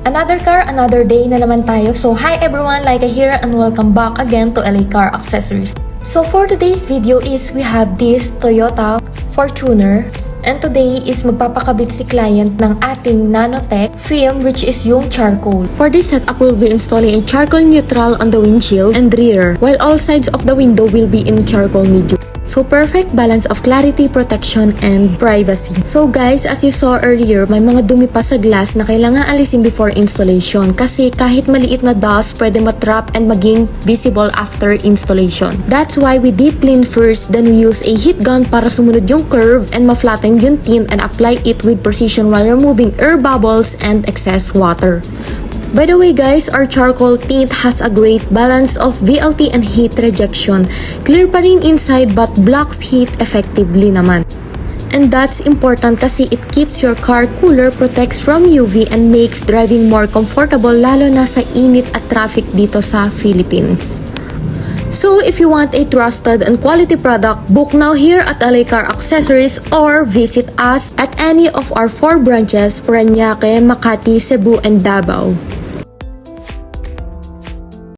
Another car, another day na naman tayo. So hi everyone, Laika here and welcome back again to LA Car Accessories. So for today's video is we have this Toyota Fortuner. And today is magpapakabit si client ng ating Nano-Tech film which is yung charcoal. For this setup, we'll be installing a charcoal neutral on the windshield and rear, while all sides of the window will be in charcoal medium. So perfect balance of clarity, protection, and privacy. So guys, as you saw earlier, may mga dumi pa sa glass na kailangan alisin before installation kasi kahit maliit na dust pwede matrap and maging visible after installation. That's why we deep clean first, then we use a heat gun para sumunod yung curve and ma-flatten yung tint and apply it with precision while removing air bubbles and excess water. By the way guys, our charcoal tint has a great balance of VLT and heat rejection. Clear pa rin inside but blocks heat effectively naman. And that's important kasi it keeps your car cooler, protects from UV, and makes driving more comfortable lalo na sa init at traffic dito sa Philippines. So if you want a trusted and quality product, book now here at LA Car Accessories or visit us at any of our 4 branches, Parañaque, Makati, Cebu, and Davao.